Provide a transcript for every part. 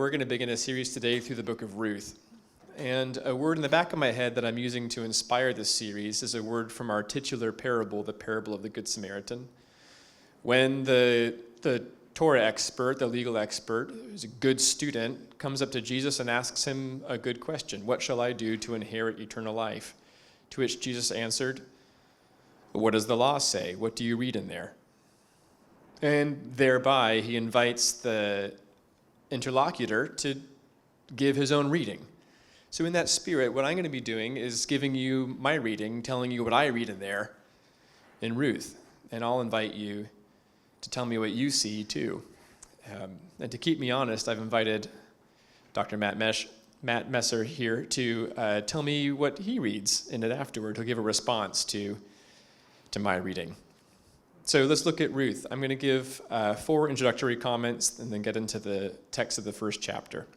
We're going to begin a series today through the Book of Ruth. And a word in the back of my head that I'm using to inspire this series is a word from our titular parable, the parable of the Good Samaritan. When the Torah expert, the legal expert, who's a good student, comes up to Jesus and asks him a good question: what shall I do to inherit eternal life? To which Jesus answered, what does the law say? What do you read in there? And thereby he invites the interlocutor to give his own reading. So in that spirit, what I'm going to be doing is giving you my reading, telling you what I read in there in Ruth. And I'll invite you to tell me what you see too. And to keep me honest, I've invited Dr. Matt Messer here to tell me what he reads in it afterward. He'll give a response to my reading. So let's look at Ruth. I'm going to give 4 introductory comments and then get into the text of the first chapter.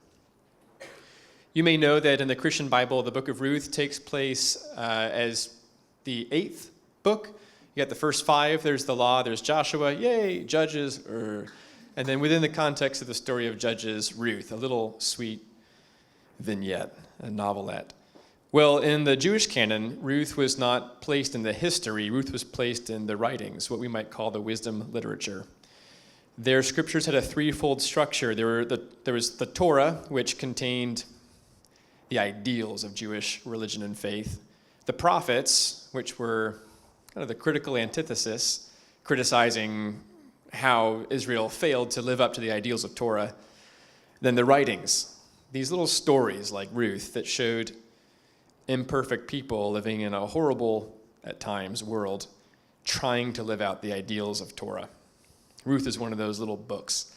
You may know that in the Christian Bible, the Book of Ruth takes place as the 8th book. You got the first 5, there's the law, there's Joshua, yay, Judges, and then within the context of the story of Judges, Ruth, a little sweet vignette, a novelette. Well, in the Jewish canon, Ruth was not placed in the history. Ruth was placed in the writings, what we might call the wisdom literature. Their scriptures had a threefold structure. There was the Torah, which contained the ideals of Jewish religion and faith. The prophets, which were kind of the critical antithesis, criticizing how Israel failed to live up to the ideals of Torah. Then the writings, these little stories like Ruth that showed imperfect people living in a horrible, at times, world, trying to live out the ideals of Torah. Ruth is one of those little books.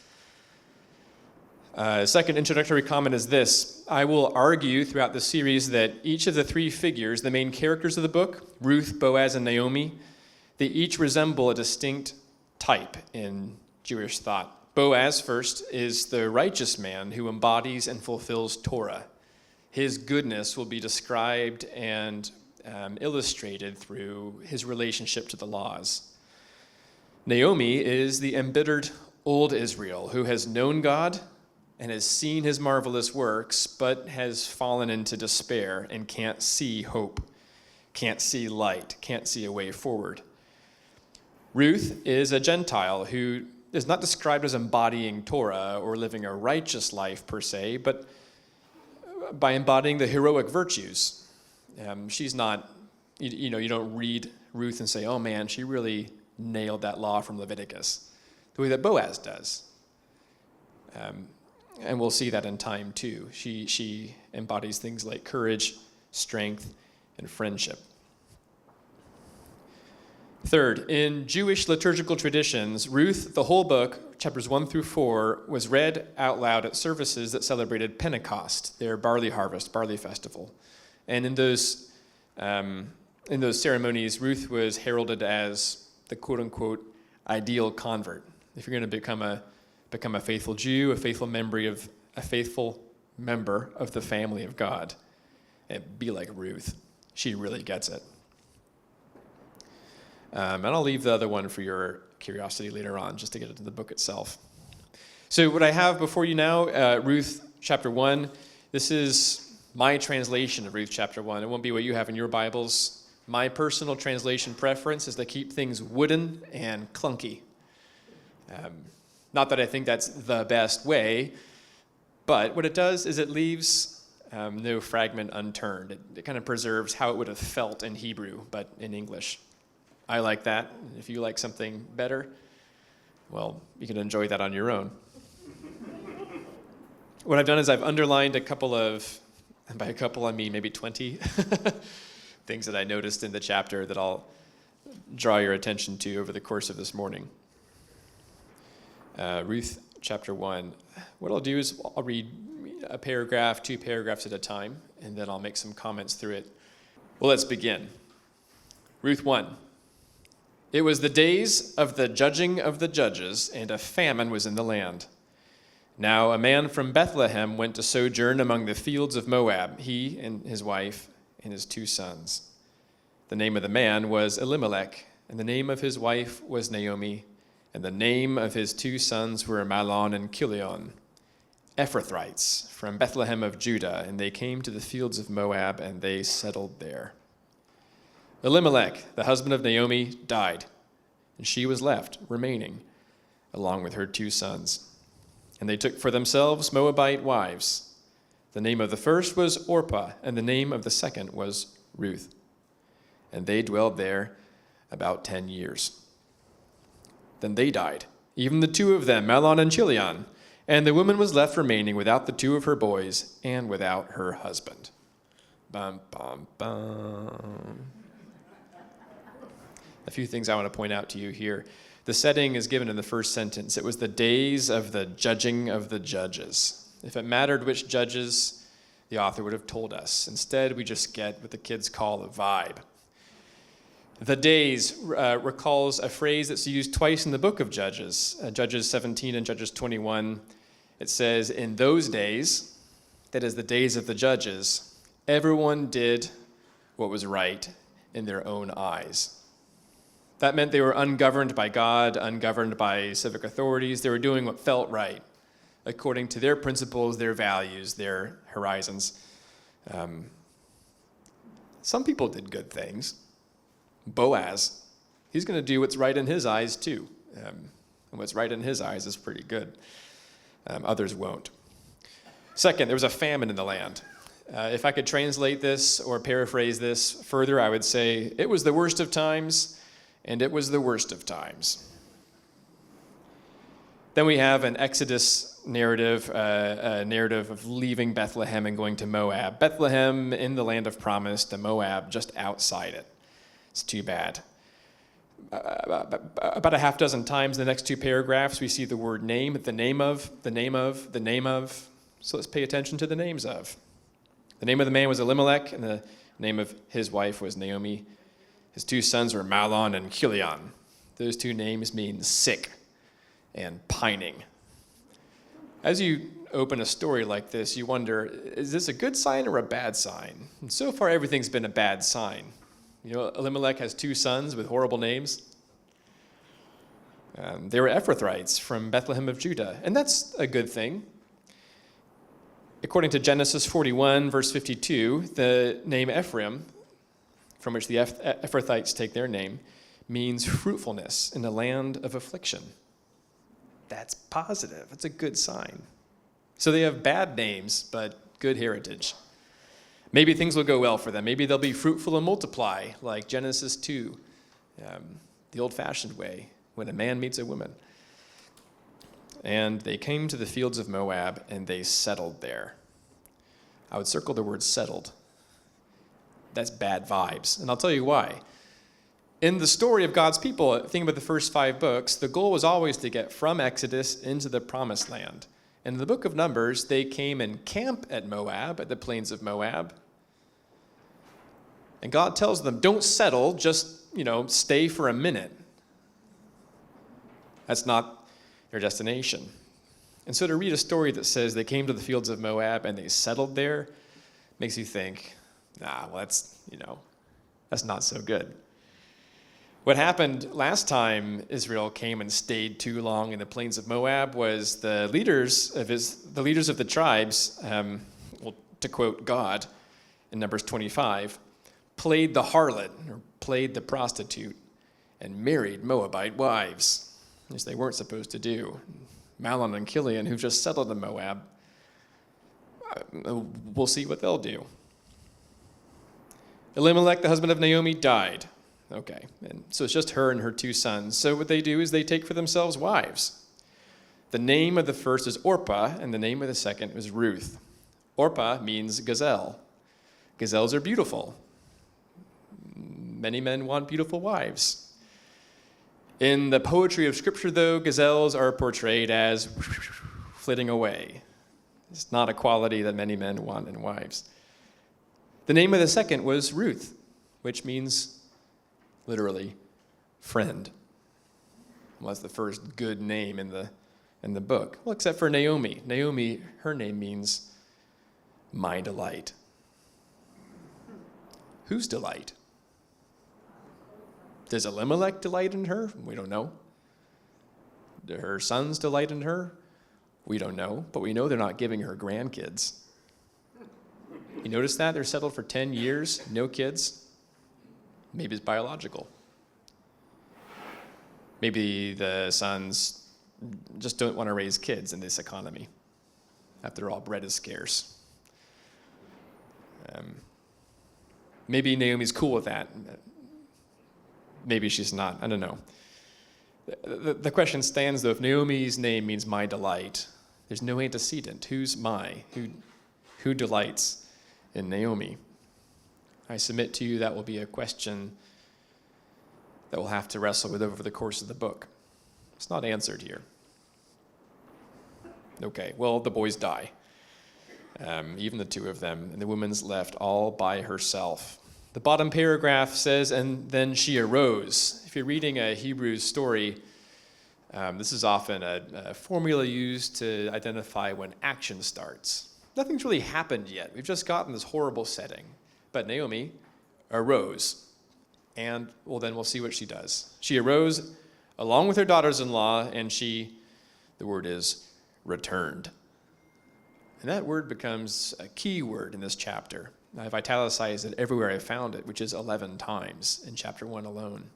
Second introductory comment is this: I will argue throughout the series that each of the 3 figures, the main characters of the book, Ruth, Boaz, and Naomi, they each resemble a distinct type in Jewish thought. Boaz, first, is the righteous man who embodies and fulfills Torah. His goodness will be described and illustrated through his relationship to the laws. Naomi is the embittered old Israel who has known God and has seen his marvelous works, but has fallen into despair and can't see hope, can't see light, can't see a way forward. Ruth is a Gentile who is not described as embodying Torah or living a righteous life per se, but by embodying the heroic virtues. She's not, you don't read Ruth and say, oh man, she really nailed that law from Leviticus, the way that Boaz does. And we'll see that in time too. She embodies things like courage, strength, and friendship. Third, in Jewish liturgical traditions, Ruth, the whole book, chapters 1 through 4, was read out loud at services that celebrated Pentecost, their barley harvest, barley festival. And in those ceremonies, Ruth was heralded as the quote-unquote ideal convert. If you're going to become a faithful Jew, a faithful member of the family of God, and be like Ruth. She really gets it. And I'll leave the other one for your curiosity later on, just to get into the book itself. So what I have before you now, Ruth chapter 1, this is my translation of Ruth chapter 1. It won't be what you have in your Bibles. My personal translation preference is to keep things wooden and clunky. Not that I think that's the best way, but what it does is it leaves no fragment unturned. It kind of preserves how it would have felt in Hebrew, but in English. I like that. If you like something better, well, you can enjoy that on your own. What I've done is I've underlined a couple of, and by a couple I mean maybe 20, things that I noticed in the chapter that I'll draw your attention to over the course of this morning. Ruth chapter 1. What I'll do is I'll read a paragraph, 2 paragraphs at a time, and then I'll make some comments through it. Well, let's begin. Ruth 1. It was the days of the judging of the judges, and a famine was in the land. Now a man from Bethlehem went to sojourn among the fields of Moab, he and his wife and his 2 sons. The name of the man was Elimelech, and the name of his wife was Naomi, and the name of his 2 sons were Mahlon and Chilion. Ephrathites from Bethlehem of Judah, and they came to the fields of Moab, and they settled there. Elimelech, the husband of Naomi, died, and she was left remaining, along with her 2 sons. And they took for themselves Moabite wives. The name of the first was Orpah, and the name of the second was Ruth. And they dwelled there about 10 years. Then they died, even the 2 of them, Mahlon and Chilion. And the woman was left remaining without the 2 of her boys and without her husband. Bum, bum, bum. A few things I want to point out to you here. The setting is given in the first sentence. It was the days of the judging of the judges. If it mattered which judges, the author would have told us. Instead, we just get what the kids call a vibe. The days recalls a phrase that's used twice in the book of Judges, Judges 17 and Judges 21. It says, in those days, that is the days of the judges, everyone did what was right in their own eyes. That meant they were ungoverned by God, ungoverned by civic authorities. They were doing what felt right, according to their principles, their values, their horizons. Some people did good things. Boaz, he's going to do what's right in his eyes too. And what's right in his eyes is pretty good. Others won't. Second, there was a famine in the land. If I could translate this or paraphrase this further, I would say it was the worst of times, and it was the worst of times. Then we have an Exodus narrative, a narrative of leaving Bethlehem and going to Moab. Bethlehem in the land of promise, to Moab just outside it. It's too bad. About a half dozen times in the next 2 paragraphs, we see the word name, the name of, the name of, the name of. So let's pay attention to the names of. The name of the man was Elimelech, and the name of his wife was Naomi. His 2 sons were Mahlon and Chilion. Those 2 names mean sick and pining. As you open a story like this, you wonder, is this a good sign or a bad sign? And so far, everything's been a bad sign. You know, Elimelech has 2 sons with horrible names. They were Ephrathites from Bethlehem of Judah, and that's a good thing. According to Genesis 41, verse 52, the name Ephraim, from which the Ephrathites take their name, means fruitfulness in a land of affliction. That's positive. It's a good sign. So they have bad names, but good heritage. Maybe things will go well for them. Maybe they'll be fruitful and multiply, like Genesis 2, the old-fashioned way, when a man meets a woman. And they came to the fields of Moab, and they settled there. I would circle the word settled. That's bad vibes, and I'll tell you why. In the story of God's people, think about the first 5 books, the goal was always to get from Exodus into the promised land. In the book of Numbers, they came and camped at Moab, at the plains of Moab. And God tells them, don't settle, just, stay for a minute. That's not their destination. And so to read a story that says they came to the fields of Moab and they settled there makes you think, that's not so good. What happened last time Israel came and stayed too long in the plains of Moab was the leaders of the tribes, to quote God in Numbers 25, played the harlot, or played the prostitute, and married Moabite wives, which they weren't supposed to do. Mahlon and Chilion, who've just settled in Moab, we'll see what they'll do. Elimelech, the husband of Naomi, died. Okay, and so it's just her and her 2 sons. So what they do is they take for themselves wives. The name of the first is Orpah, and the name of the second is Ruth. Orpah means gazelle. Gazelles are beautiful. Many men want beautiful wives. In the poetry of Scripture, though, gazelles are portrayed as flitting away. It's not a quality that many men want in wives. The name of the second was Ruth, which means literally friend. Well, that's the first good name in the book. Well, except for Naomi. Naomi, her name means my delight. Whose delight? Does Elimelech delight in her? We don't know. Do her sons delight in her? We don't know, but we know they're not giving her grandkids. You notice that? They're settled for 10 years, no kids. Maybe it's biological. Maybe the sons just don't want to raise kids in this economy. After all, bread is scarce. Maybe Naomi's cool with that. Maybe she's not. I don't know. The question stands, though, if Naomi's name means my delight, there's no antecedent. Who's my? Who delights in Naomi? I submit to you that will be a question that we'll have to wrestle with over the course of the book. It's not answered here. Okay, well, the boys die. Even the two of them, and the woman's left all by herself. The bottom paragraph says, and then she arose. If you're reading a Hebrew story, this is often a formula used to identify when action starts. Nothing's really happened yet. We've just gotten this horrible setting. But Naomi arose, and, well, then we'll see what she does. She arose along with her daughters-in-law, and she, the word is, returned. And that word becomes a key word in this chapter. I've italicized it everywhere I found it, which is 11 times in chapter 1 alone.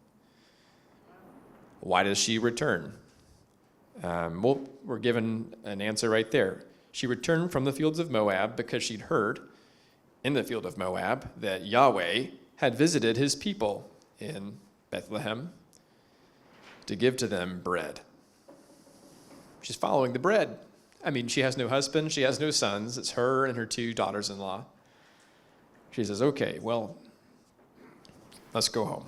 Why does she return? Well, we're given an answer right there. She returned from the fields of Moab because she'd heard in the field of Moab that Yahweh had visited his people in Bethlehem to give to them bread. She's following the bread. I mean, she has no husband, she has no sons. It's her and her two daughters-in-law. She says, okay, well, let's go home.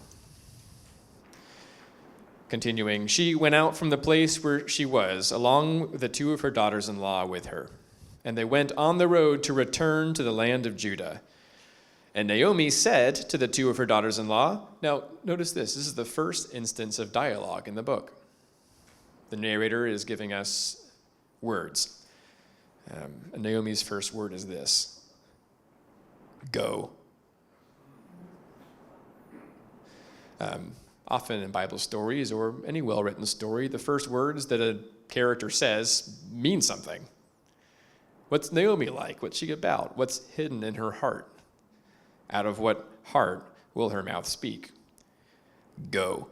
Continuing, she went out from the place where she was, along with the two of her daughters-in-law with her. And they went on the road to return to the land of Judah. And Naomi said to the two of her daughters-in-law, now notice this is the first instance of dialogue in the book. The narrator is giving us words. And Naomi's first word is this: go. Often in Bible stories or any well-written story, the first words that a character says mean something. What's Naomi like? What's she about? What's hidden in her heart? Out of what heart will her mouth speak? Go.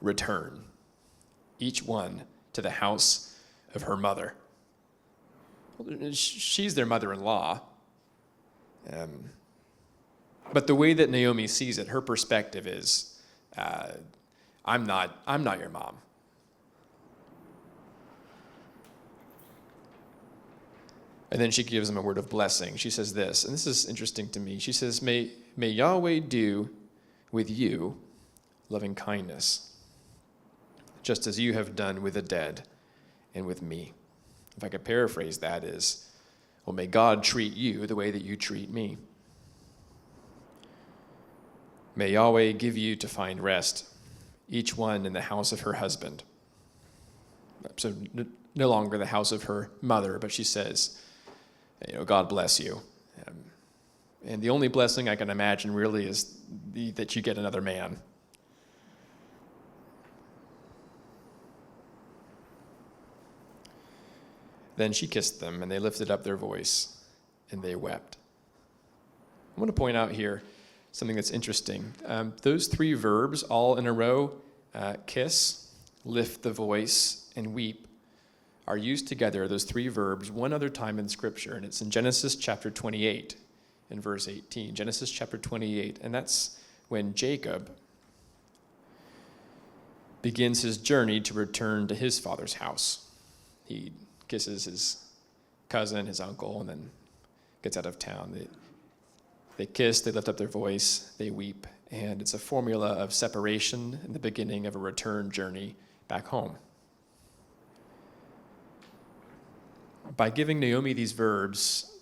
Return. Each one to the house of her mother. She's their mother-in-law. But the way that Naomi sees it, her perspective is, I'm not your mom. And then she gives them a word of blessing. She says this, and this is interesting to me. She says, may Yahweh do with you loving kindness, just as you have done with the dead and with me. If I could paraphrase that is, well, may God treat you the way that you treat me. May Yahweh give you to find rest, each one in the house of her husband. So no longer the house of her mother, but she says, God bless you. And the only blessing I can imagine really is that you get another man. Then she kissed them, and they lifted up their voice, and they wept. I want to point out here something that's interesting. Those three verbs all in a row, kiss, lift the voice, and weep, are used together, those three verbs, one other time in Scripture, and it's in Genesis chapter 28 in verse 18. Genesis chapter 28, and that's when Jacob begins his journey to return to his father's house. He kisses his cousin, his uncle, and then gets out of town. They kiss, they lift up their voice, they weep, and it's a formula of separation and the beginning of a return journey back home. By giving Naomi these verbs,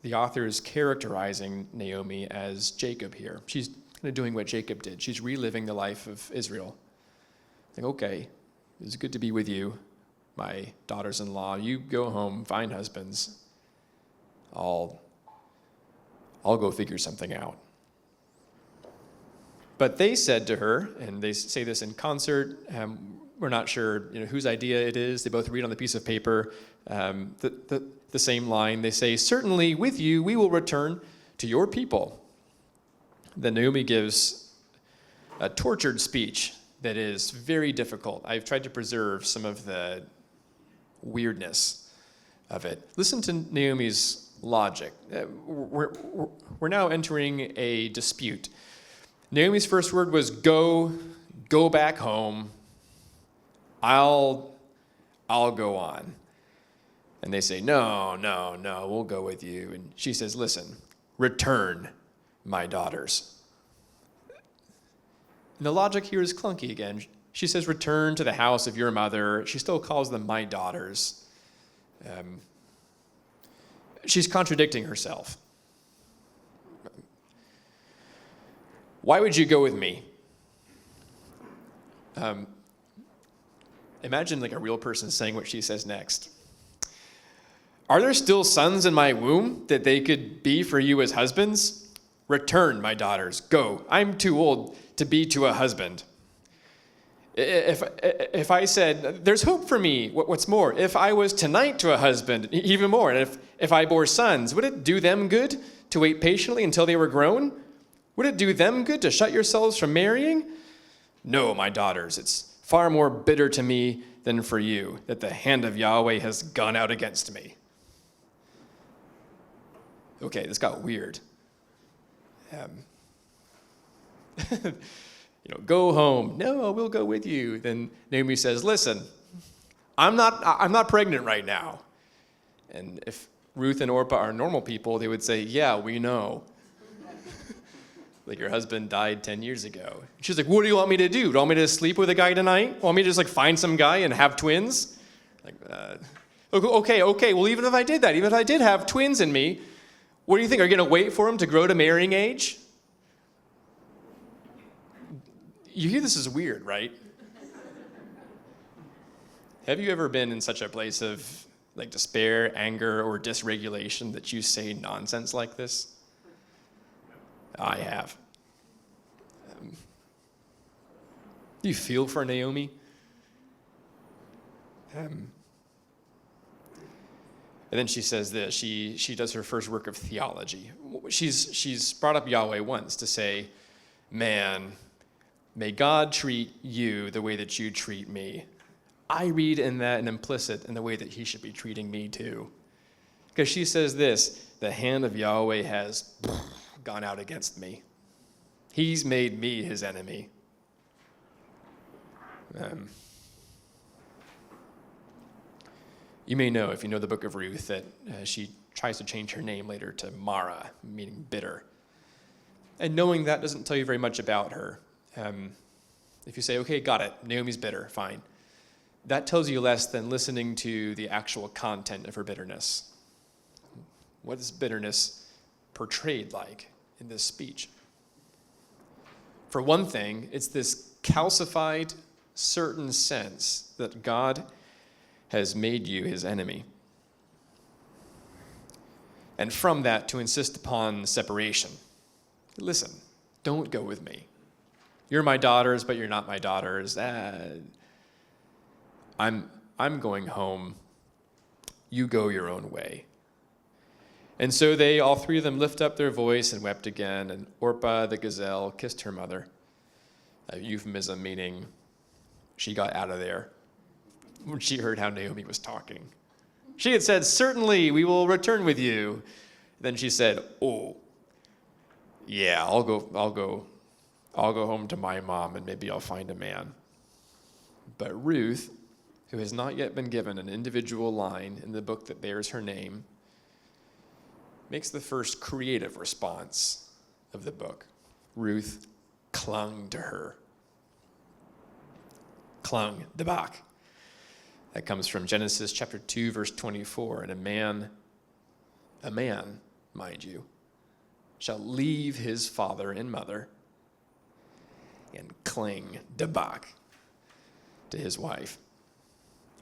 the author is characterizing Naomi as Jacob here. She's kind of doing what Jacob did. She's reliving the life of Israel. Like, okay, it's good to be with you, my daughters-in-law. You go home, find husbands. I'll go figure something out. But they said to her, and they say this in concert we're not sure whose idea it is. They both read on the piece of paper the same line. They say, "Certainly with you we will return to your people." Then Naomi gives a tortured speech that is very difficult. I've tried to preserve some of the weirdness of it. Listen to Naomi's logic. We're now entering a dispute. Naomi's first word was go back home. I'll go on. And they say, no, we'll go with you. And she says, listen, return, my daughters. And the logic here is clunky again. She says, return to the house of your mother. She still calls them my daughters. She's contradicting herself. Why would you go with me? Imagine like a real person saying what she says next. Are there still sons in my womb that they could be for you as husbands? Return, my daughters, go. I'm too old to be to a husband. If I said, there's hope for me, what's more, if I was tonight to a husband, even more, and if I bore sons, would it do them good to wait patiently until they were grown? Would it do them good to shut yourselves from marrying? No, my daughters, it's far more bitter to me than for you that the hand of Yahweh has gone out against me. Okay, this got weird. Go home. No, we'll go with you. Then Naomi says, listen, I'm not pregnant right now. And if Ruth and Orpah are normal people, they would say, yeah, we know. Like your husband died 10 years ago. She's like, what do you want me to do? Do you want me to sleep with a guy tonight? Want me to just find some guy and have twins? Okay. Well, even if I did that, even if I did have twins in me, what do you think? Are you going to wait for them to grow to marrying age? You hear this is weird, right? Have you ever been in such a place of despair, anger, or dysregulation that you say nonsense like this? I have. Do you feel for Naomi? And then she says this. She does her first work of theology. She's brought up Yahweh once to say, man, may God treat you the way that you treat me. I read in that an implicit in the way that he should be treating me too. Because she says this, the hand of Yahweh has gone out against me. He's made me his enemy. You may know, if you know the Book of Ruth, that she tries to change her name later to Mara, meaning bitter. And knowing that doesn't tell you very much about her. If you say, okay, got it, Naomi's bitter, fine. That tells you less than listening to the actual content of her bitterness. What is bitterness portrayed like in this speech? For one thing, it's this calcified, certain sense that God has made you his enemy. And from that, to insist upon separation. Listen, don't go with me. You're my daughters, but you're not my daughters. I'm going home. You go your own way. And so they, all three of them, lift up their voice and wept again. And Orpah the gazelle kissed her mother. A euphemism meaning she got out of there when she heard how Naomi was talking. She had said, certainly we will return with you. Then she said, oh, yeah, I'll go home to my mom and maybe I'll find a man. But Ruth, who has not yet been given an individual line in the book that bears her name, makes the first creative response of the book. Ruth clung to her. Clung, debak. That comes from Genesis chapter 2, verse 24. And a man, mind you, shall leave his father and mother and cling, debak, to his wife.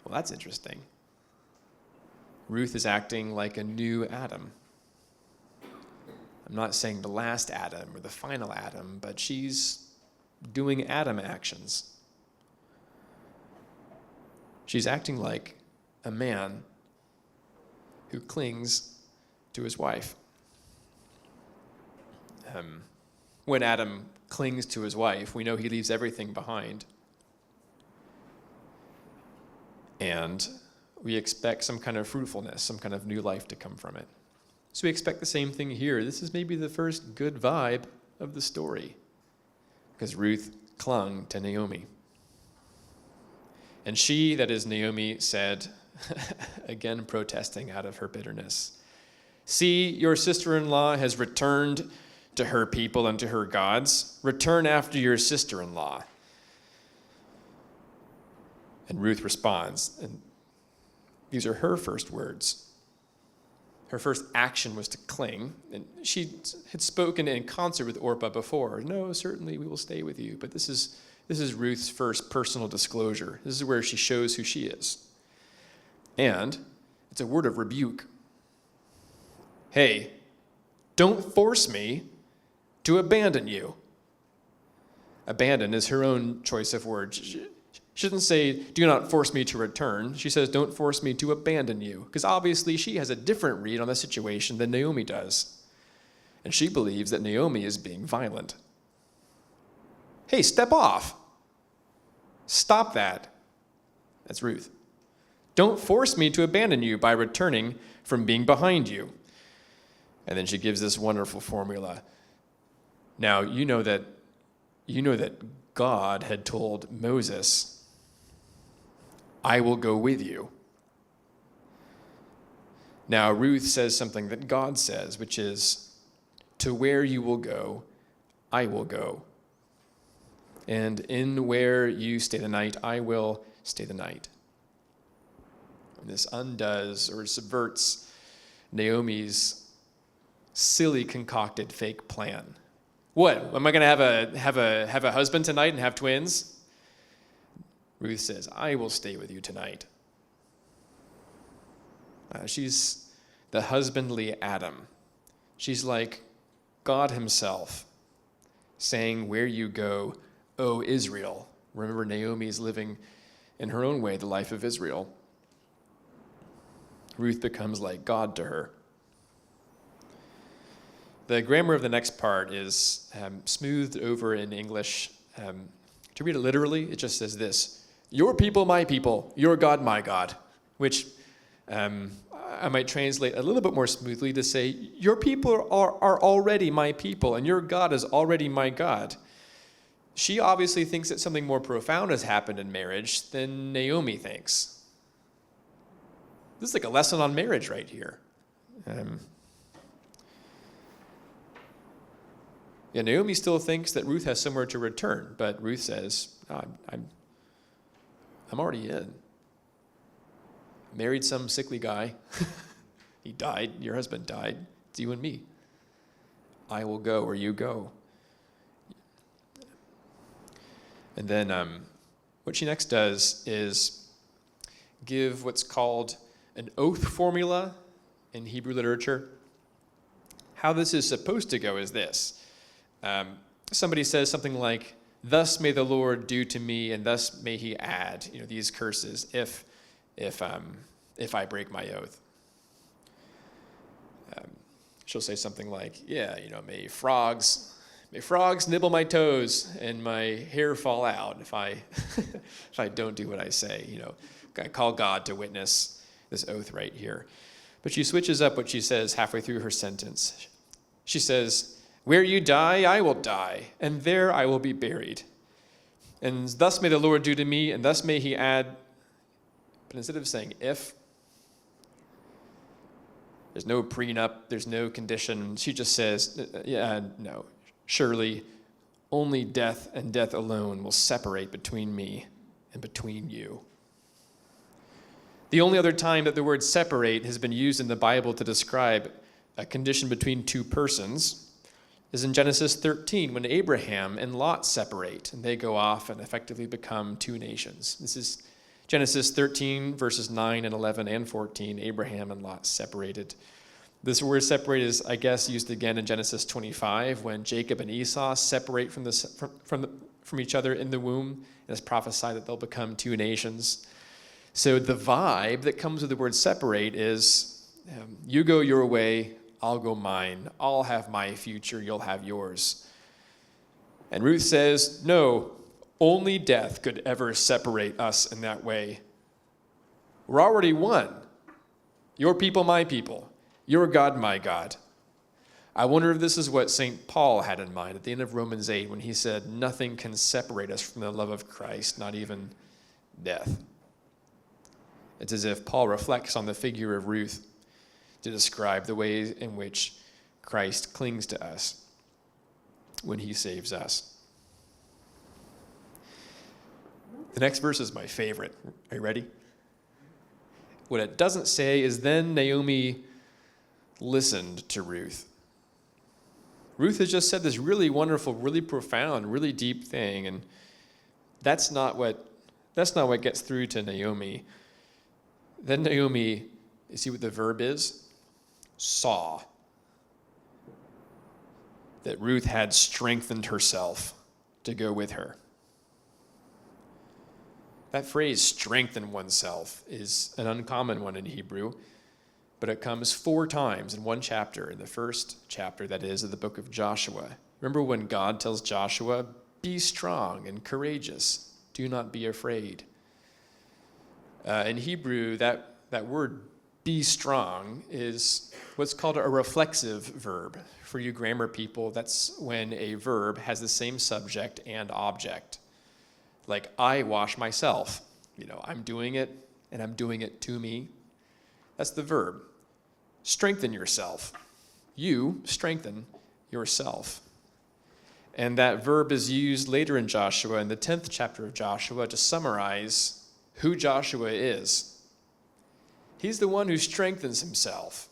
Well, that's interesting. Ruth is acting like a new Adam. I'm not saying the last Adam or the final Adam, but she's doing Adam actions. She's acting like a man who clings to his wife. When Adam clings to his wife, we know he leaves everything behind. And we expect some kind of fruitfulness, some kind of new life to come from it. So we expect the same thing here. This is maybe the first good vibe of the story, because Ruth clung to Naomi. And she, that is Naomi, said, again protesting out of her bitterness, "See, your sister-in-law has returned to her people and to her gods. Return after your sister-in-law." And Ruth responds, and these are her first words. Her first action was to cling, and she had spoken in concert with Orpah before. "No, certainly we will stay with you." But this is Ruth's first personal disclosure. This is where she shows who she is. And it's a word of rebuke. Hey, don't force me to abandon you. Abandon is her own choice of words. She doesn't say, "Do not force me to return." She says, "Don't force me to abandon you." Because obviously she has a different read on the situation than Naomi does. And she believes that Naomi is being violent. Hey, step off. Stop that. That's Ruth. Don't force me to abandon you by returning from being behind you. And then she gives this wonderful formula. Now, you know that God had told Moses, "I will go with you." Now, Ruth says something that God says, which is, "To where you will go, I will go. And in where you stay the night, I will stay the night." And this undoes or subverts Naomi's silly concocted fake plan. What? Am I going to have a husband tonight and have twins? Ruth says, "I will stay with you tonight." She's the husbandly Adam. She's like God himself, saying, "Where you go, O Israel." Remember, Naomi is living in her own way the life of Israel. Ruth becomes like God to her. The grammar of the next part is smoothed over in English. To read it literally, it just says this: "Your people, my people, your God, my God," which I might translate a little bit more smoothly to say, "Your people are already my people, and your God is already my God." She obviously thinks that something more profound has happened in marriage than Naomi thinks. This is like a lesson on marriage right here. Naomi still thinks that Ruth has somewhere to return, but Ruth says, I'm already in. Married some sickly guy. He died. Your husband died. It's you and me. I will go where you go. And then what she next does is give what's called an oath formula in Hebrew literature. How this is supposed to go is this. Somebody says something like, "Thus may the Lord do to me, and thus may he add, these curses if I break my oath." She'll say something like, may frogs nibble my toes and my hair fall out if I if I don't do what I say. I call God to witness this oath right here. But she switches up what she says halfway through her sentence. She says, "Where you die, I will die, and there I will be buried. And thus may the Lord do to me, and thus may he add." But instead of saying if, there's no prenup, there's no condition. She just says, no, surely only death and death alone will separate between me and between you. The only other time that the word separate has been used in the Bible to describe a condition between two persons is in Genesis 13, when Abraham and Lot separate, and they go off and effectively become two nations. This is Genesis 13, verses 9 and 11 and 14, Abraham and Lot separated. This word separate is, I guess, used again in Genesis 25, when Jacob and Esau separate from each other in the womb, and it's prophesied that they'll become two nations. So the vibe that comes with the word separate is, you go your way, I'll go mine. I'll have my future, you'll have yours. And Ruth says, no, only death could ever separate us in that way. We're already one. Your people, my people. Your God, my God. I wonder if this is what St. Paul had in mind at the end of Romans 8 when he said, nothing can separate us from the love of Christ, not even death. It's as if Paul reflects on the figure of Ruth to describe the ways in which Christ clings to us when he saves us. The next verse is my favorite. Are you ready? What it doesn't say is, then Naomi listened to Ruth. Ruth has just said this really wonderful, really profound, really deep thing, and that's not what gets through to Naomi. Then Naomi, you see what the verb is? Saw that Ruth had strengthened herself to go with her. That phrase, strengthen oneself, is an uncommon one in Hebrew, but it comes 4 times in one chapter, in the first chapter, that is, of the book of Joshua. Remember when God tells Joshua, be strong and courageous, do not be afraid. In Hebrew, that word, be strong, is what's called a reflexive verb. For you grammar people, that's when a verb has the same subject and object. Like, I wash myself. I'm doing it, and I'm doing it to me. That's the verb. Strengthen yourself. You strengthen yourself. And that verb is used later in Joshua, in the 10th chapter of Joshua, to summarize who Joshua is. He's the one who strengthens himself,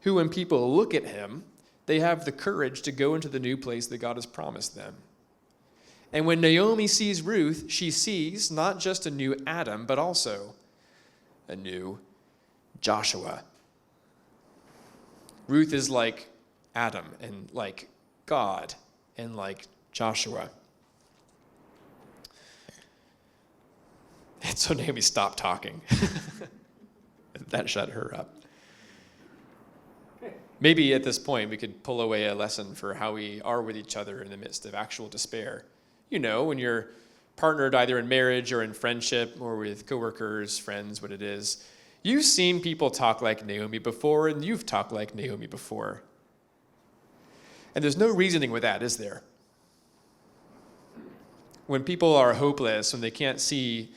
who, when people look at him, they have the courage to go into the new place that God has promised them. And when Naomi sees Ruth, she sees not just a new Adam, but also a new Joshua. Ruth is like Adam and like God and like Joshua. And so Naomi stopped talking. That shut her up. Maybe at this point we could pull away a lesson for how we are with each other in the midst of actual despair. When you're partnered either in marriage or in friendship or with coworkers, friends, what it is. You've seen people talk like Naomi before, and you've talked like Naomi before. And there's no reasoning with that, is there? When people are hopeless, when they can't see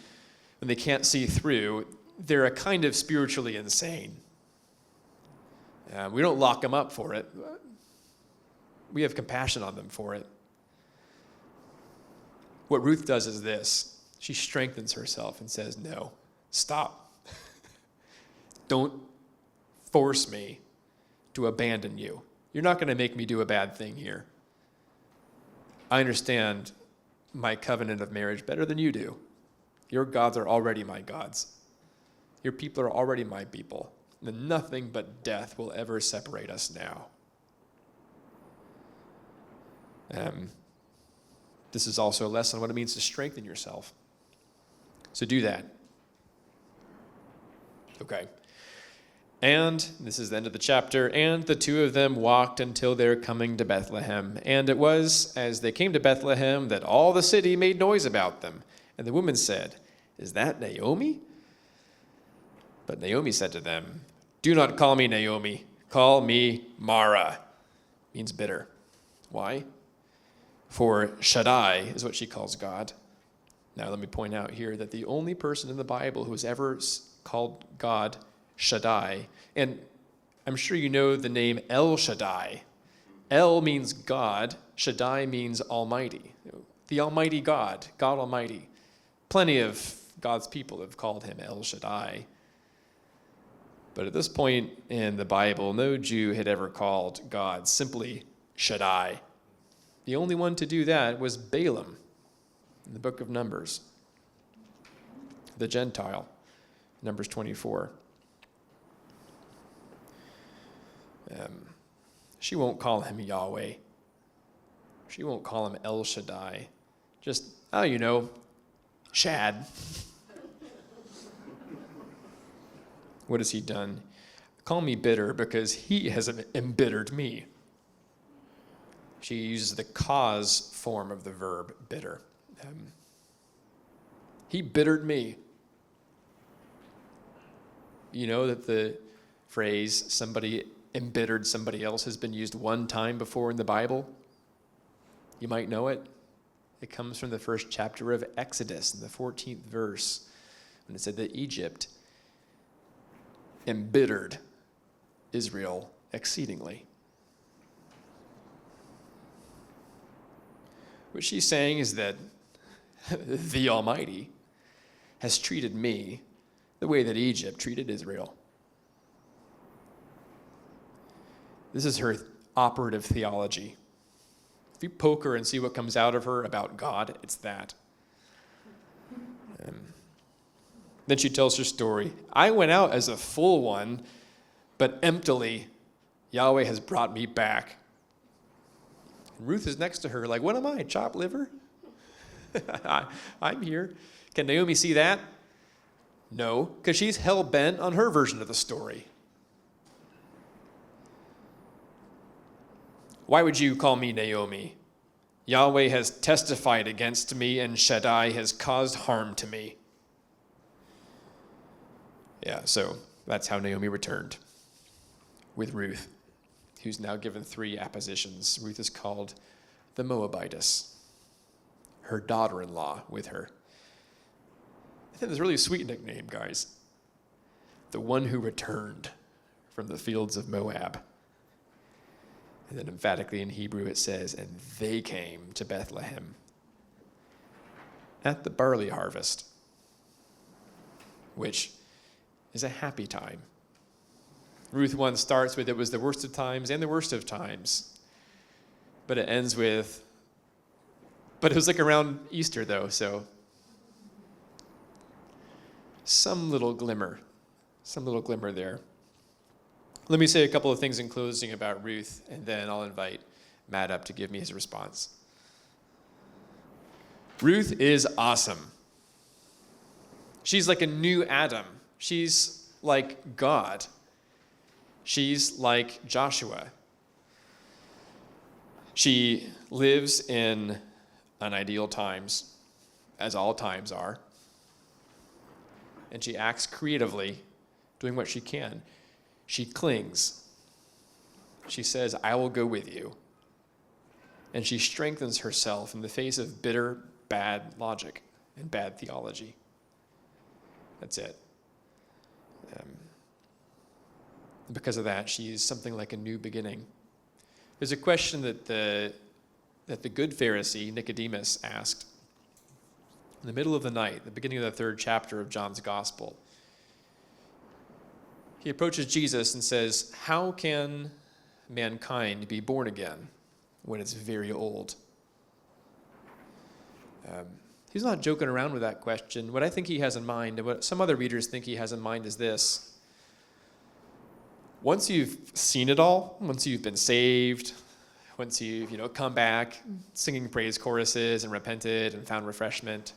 through, they're a kind of spiritually insane. We don't lock them up for it. We have compassion on them for it. What Ruth does is this. She strengthens herself and says, no, stop. Don't force me to abandon you. You're not going to make me do a bad thing here. I understand my covenant of marriage better than you do. Your gods are already my gods. Your people are already my people. And nothing but death will ever separate us now. This is also a lesson on what it means to strengthen yourself. So do that. Okay. And this is the end of the chapter. And the 2 of them walked until their coming to Bethlehem. And it was, as they came to Bethlehem, that all the city made noise about them. And the woman said, is that Naomi? But Naomi said to them, do not call me Naomi. Call me Mara. Means bitter. Why? For Shaddai is what she calls God. Now let me point out here that the only person in the Bible who has ever called God Shaddai, and I'm sure you know the name El Shaddai. El means God, Shaddai means Almighty. The Almighty God, God Almighty. Plenty of God's people have called him El Shaddai. But at this point in the Bible, no Jew had ever called God simply Shaddai. The only one to do that was Balaam in the book of Numbers, the Gentile, Numbers 24. She won't call him Yahweh. She won't call him El Shaddai. Just, Shad. What has he done? Call me bitter because he has embittered me. She uses the cause form of the verb bitter. He bittered me. You know that the phrase somebody embittered somebody else has been used one time before in the Bible? You might know it. It comes from the first chapter of Exodus in the 14th verse, when it said that Egypt embittered Israel exceedingly. What she's saying is that the Almighty has treated me the way that Egypt treated Israel. This is her operative theology. If you poke her and see what comes out of her about God, it's that. Then she tells her story. I went out as a full one, but emptily Yahweh has brought me back. Ruth is next to her like, what am I, chopped liver? I'm here. Can Naomi see that? No, because she's hell-bent on her version of the story. Why would you call me Naomi? Yahweh has testified against me, and Shaddai has caused harm to me. Yeah, so that's how Naomi returned with Ruth, who's now given 3 appositions. Ruth is called the Moabitess, her daughter-in-law with her. I think that's a really sweet nickname, guys. The one who returned from the fields of Moab. And then emphatically in Hebrew it says, and they came to Bethlehem at the barley harvest, which is a happy time. Ruth 1 starts with, it was the worst of times and the worst of times. But it ends with, but it was like around Easter though, so some little glimmer there. Let me say a couple of things in closing about Ruth, and then I'll invite Matt up to give me his response. Ruth is awesome. She's like a new Adam. She's like God. She's like Joshua. She lives in unideal times, as all times are, and she acts creatively, doing what she can. She clings. She says, I will go with you. And she strengthens herself in the face of bitter, bad logic and bad theology. That's it. Because of that, she's something like a new beginning. There's a question that the good Pharisee, Nicodemus, asked in the middle of the night, the beginning of the 3rd chapter of John's Gospel. He approaches Jesus and says, how can mankind be born again when it's very old? He's not joking around with that question. What I think he has in mind, and what some other readers think he has in mind, is this. Once you've seen it all, once you've been saved, once you've come back singing praise choruses and repented and found refreshment,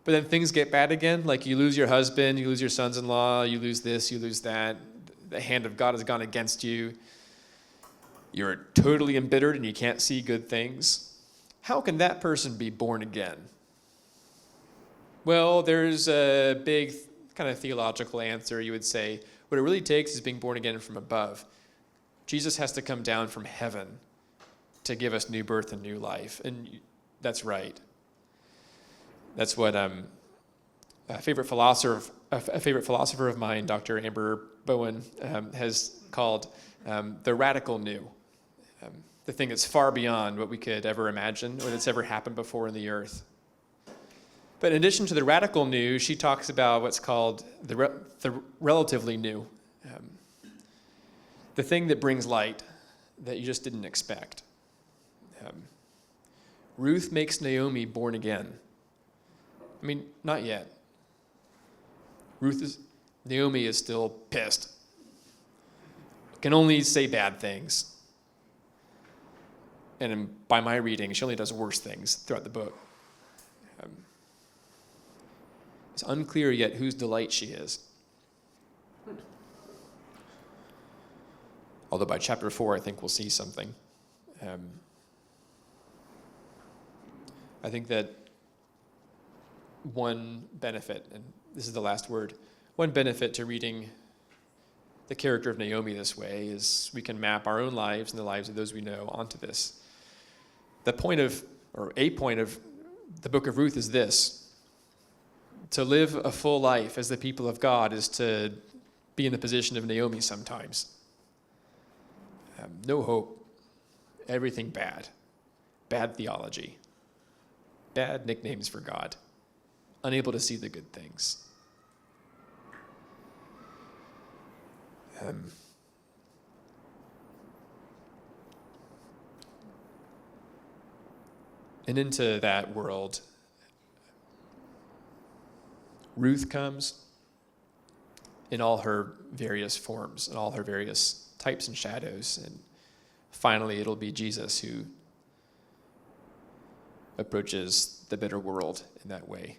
but then things get bad again, like you lose your husband, you lose your sons-in-law, you lose this, you lose that, the hand of God has gone against you, you're totally embittered and you can't see good things. How can that person be born again? Well, there's a big kind of theological answer. You would say, what it really takes is being born again from above. Jesus has to come down from heaven to give us new birth and new life. And that's right. That's what a favorite philosopher of mine, Dr. Amber Bowen, has called the radical new, the thing that's far beyond what we could ever imagine or that's ever happened before in the earth. But in addition to the radical new, she talks about what's called the relatively new, the thing that brings light that you just didn't expect. Ruth makes Naomi born again. I mean, not yet. Naomi is still pissed. Can only say bad things. And by my reading, she only does worse things throughout the book. It's unclear yet whose delight she is. Although by chapter 4, I think we'll see something. I think that one benefit, and this is the last word, one benefit to reading the character of Naomi this way is we can map our own lives and the lives of those we know onto this. A point of the Book of Ruth is this: to live a full life as the people of God is to be in the position of Naomi sometimes. No hope, everything bad, bad theology, bad nicknames for God, unable to see the good things. And into that world, Ruth comes in all her various forms and all her various types and shadows. And finally, it'll be Jesus who approaches the bitter world in that way.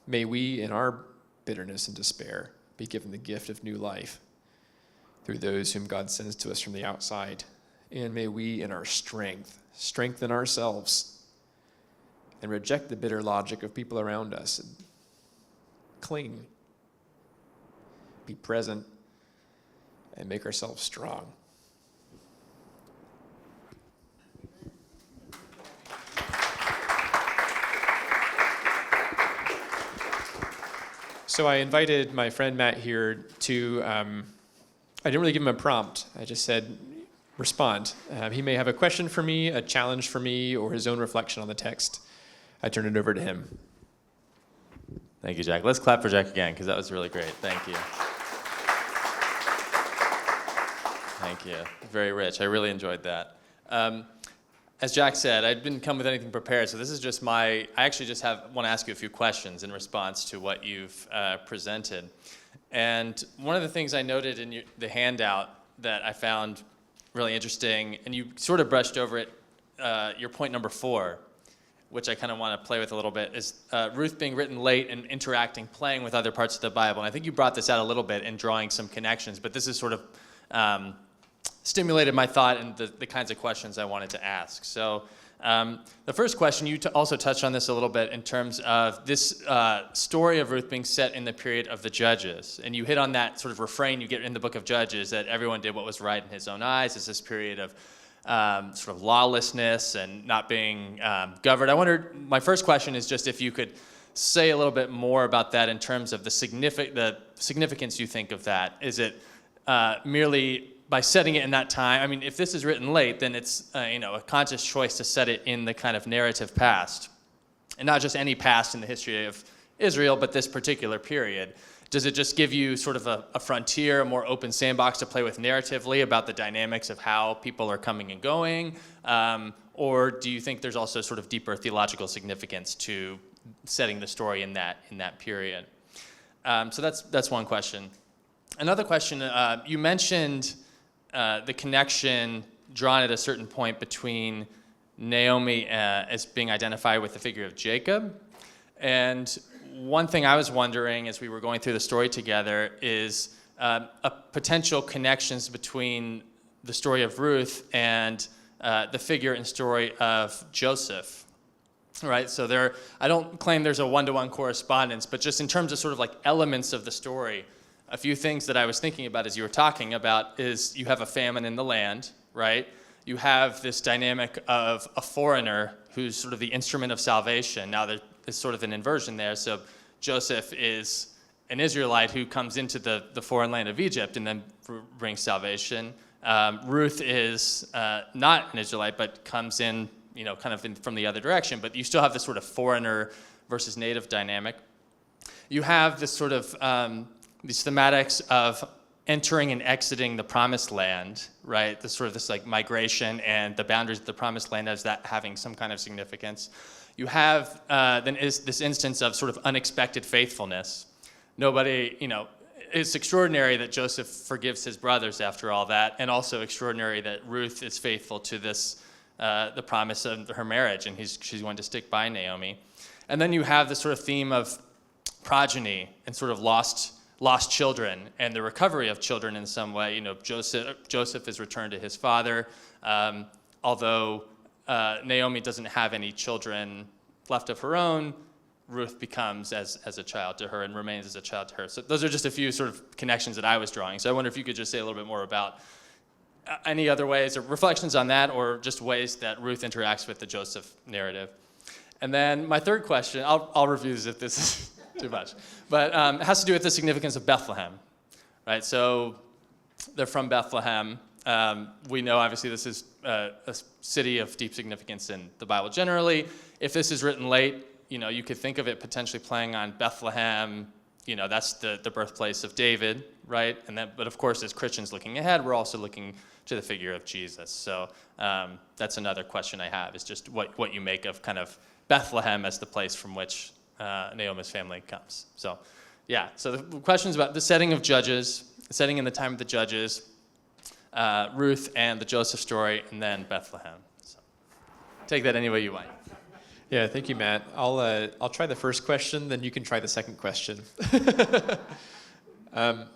May we, in our bitterness and despair, be given the gift of new life through those whom God sends to us from the outside. And may we, in our strength, strengthen ourselves and reject the bitter logic of people around us and cling, be present, and make ourselves strong. So I invited my friend Matt here to, I didn't really give him a prompt. I just said, respond. He may have a question for me, a challenge for me, or his own reflection on the text. I turn it over to him. Thank you, Jack. Let's clap for Jack again, because that was really great. Thank you. Thank you. Very rich. I really enjoyed that. As Jack said, I didn't come with anything prepared, so this is just I actually just want to ask you a few questions in response to what you've presented. And one of the things I noted in the handout that I found really interesting, and you sort of brushed over it, your point number 4, which I kind of want to play with a little bit, is Ruth being written late and playing with other parts of the Bible. And I think you brought this out a little bit in drawing some connections, but this is sort of stimulated my thought and the kinds of questions I wanted to ask. So the first question, you also touched on this a little bit in terms of this story of Ruth being set in the period of the Judges. And you hit on that sort of refrain you get in the Book of Judges, that everyone did what was right in his own eyes. It's this period of sort of lawlessness and not being governed. I wondered, my first question is just if you could say a little bit more about that in terms of the significance you think of that. Is it merely by setting it in that time? I mean, if this is written late, then it's a conscious choice to set it in the kind of narrative past, and not just any past in the history of Israel, but this particular period. Does it just give you sort of a frontier, a more open sandbox to play with narratively about the dynamics of how people are coming and going? Or do you think there's also sort of deeper theological significance to setting the story in that period? So that's one question. Another question, you mentioned the connection drawn at a certain point between Naomi as being identified with the figure of Jacob. And one thing I was wondering as we were going through the story together is potential connections between the story of Ruth and the figure and story of Joseph. Right, so I don't claim there's a one-to-one correspondence, but just in terms of sort of like elements of the story, a few things that I was thinking about as you were talking about is you have a famine in the land, right? You have this dynamic of a foreigner who's sort of the instrument of salvation. Now there is sort of an inversion there. So Joseph is an Israelite who comes into the foreign land of Egypt and then brings salvation. Ruth is not an Israelite, but comes in, kind of from the other direction. But you still have this sort of foreigner versus native dynamic. You have this sort of these thematics of entering and exiting the promised land, right? This like migration and the boundaries of the promised land as that having some kind of significance. You have then is this instance of sort of unexpected faithfulness. Nobody, it's extraordinary that Joseph forgives his brothers after all that, and also extraordinary that Ruth is faithful to this, the promise of her marriage, and she's going to stick by Naomi. And then you have this sort of theme of progeny and sort of lost lost children and the recovery of children in some way. You know, Joseph is returned to his father, although Naomi doesn't have any children left of her own. Ruth becomes as a child to her and remains as a child to her. So those are just a few sort of connections that I was drawing. So I wonder if you could just say a little bit more about any other ways or reflections on that, or just ways that Ruth interacts with the Joseph narrative. And then my third question, I'll review this if this is too much, but it has to do with the significance of Bethlehem, right? So they're from Bethlehem. We know, obviously, this is a city of deep significance in the Bible generally. If this is written late, you know, you could think of it potentially playing on Bethlehem. You know, that's the birthplace of David, right? And then, but of course, as Christians looking ahead, we're also looking to the figure of Jesus. So that's another question I have, is just what you make of kind of Bethlehem as the place from which Naomi's family comes. So, yeah. So the questions about the setting of Judges, the setting in the time of the Judges, Ruth and the Joseph story, and then Bethlehem. So take that any way you want. Yeah, thank you, Matt. I'll try the first question, then you can try the second question. The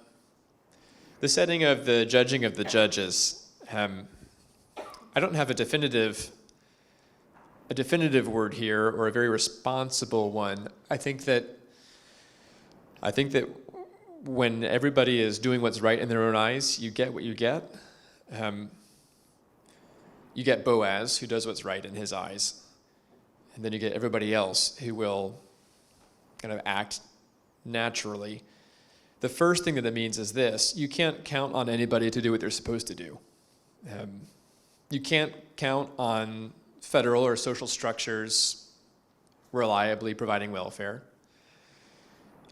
setting of the judging of the judges. I don't have a definitive word here, or a very responsible one. I think that when everybody is doing what's right in their own eyes, you get what you get. You get Boaz, who does what's right in his eyes. And then you get everybody else who will kind of act naturally. The first thing that it means is this: you can't count on anybody to do what they're supposed to do. You can't count on federal or social structures reliably providing welfare.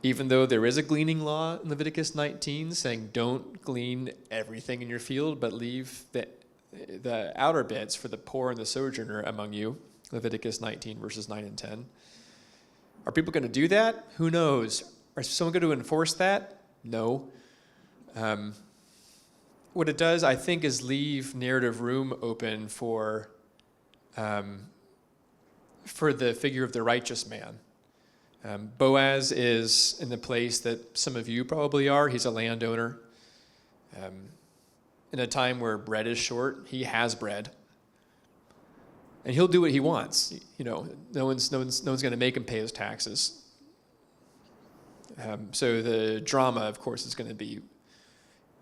Even though there is a gleaning law in Leviticus 19 saying don't glean everything in your field, but leave the outer bits for the poor and the sojourner among you. Leviticus 19, verses 9 and 10. Are people going to do that? Who knows? Is someone going to enforce that? No. What it does, I think, is leave narrative room open for the figure of the righteous man. Boaz is in the place that some of you probably are. He's a landowner. In a time where bread is short, he has bread. And he'll do what he wants. You know, no one's going to make him pay his taxes. So the drama, of course, is going to be,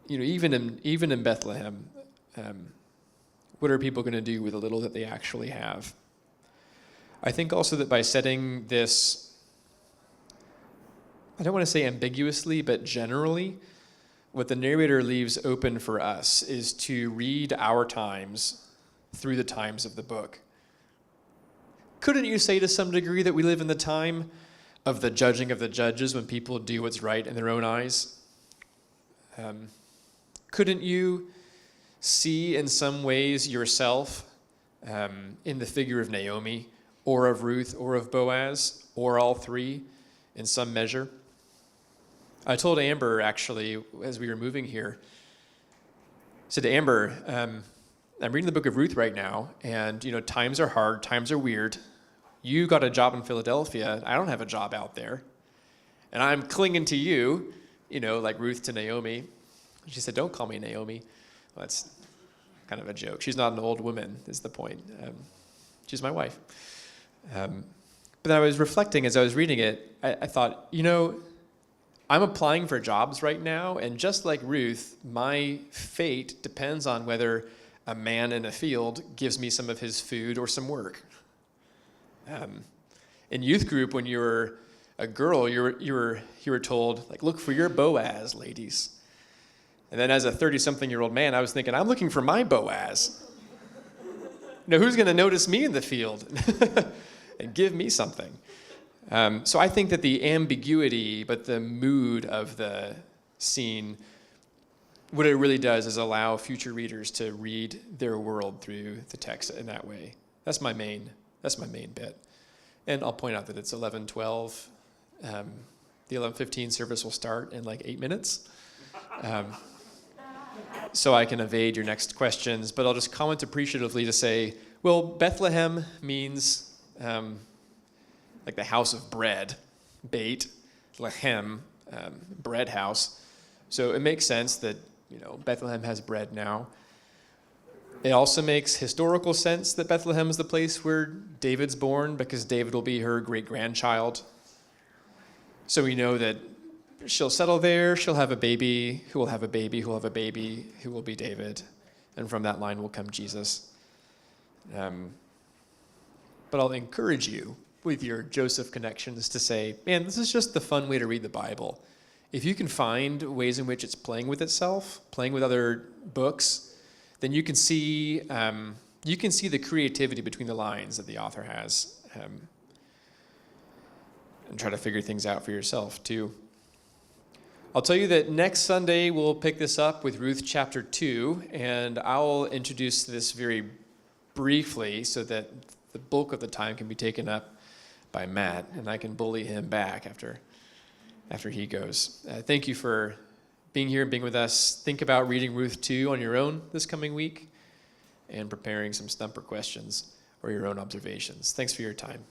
you know, even in Bethlehem, what are people going to do with the little that they actually have? I think also that by setting this, I don't want to say ambiguously, but generally, what the narrator leaves open for us is to read our times through the times of the book. Couldn't you say to some degree that we live in the time of the judging of the judges, when people do what's right in their own eyes? Couldn't you see in some ways yourself in the figure of Naomi, or of Ruth, or of Boaz, or all three in some measure? I told Amber, actually, as we were moving here, I said to Amber, I'm reading the Book of Ruth right now, and, you know, times are hard, times are weird. You got a job in Philadelphia. I don't have a job out there. And I'm clinging to you, you know, like Ruth to Naomi. She said, don't call me Naomi. Well, that's kind of a joke. She's not an old woman, is the point. She's my wife. But I was reflecting as I was reading it, I thought, you know, I'm applying for jobs right now, and just like Ruth, my fate depends on whether a man in a field gives me some of his food or some work. In youth group, when you were a girl, you were told, like, look for your Boaz, ladies. And then as a 30-something-year-old man, I was thinking, I'm looking for my Boaz. You know, who's going to notice me in the field and give me something? So I think that the ambiguity, but the mood of the scene, what it really does is allow future readers to read their world through the text in that way. That's my main bit. And I'll point out that it's 11:12. The 11:15 service will start in like 8 minutes. So I can evade your next questions, but I'll just comment appreciatively to say, well, Bethlehem means like the house of bread, beit, lechem, bread house. So it makes sense that, Bethlehem has bread now. It also makes historical sense that Bethlehem is the place where David's born, because David will be her great-grandchild. So we know that she'll settle there, she'll have a baby, who will have a baby, who will have a baby, who will be David. And from that line will come Jesus. But I'll encourage you with your Joseph connections to say, man, this is just the fun way to read the Bible. If you can find ways in which it's playing with itself, playing with other books, then you can see the creativity between the lines that the author has, and try to figure things out for yourself too. I'll tell you that next Sunday we'll pick this up with Ruth chapter 2, and I'll introduce this very briefly so that the bulk of the time can be taken up by Matt, and I can bully him back after he goes. Thank you for being here and being with us. Think about reading Ruth 2 on your own this coming week and preparing some stumper questions or your own observations. Thanks for your time.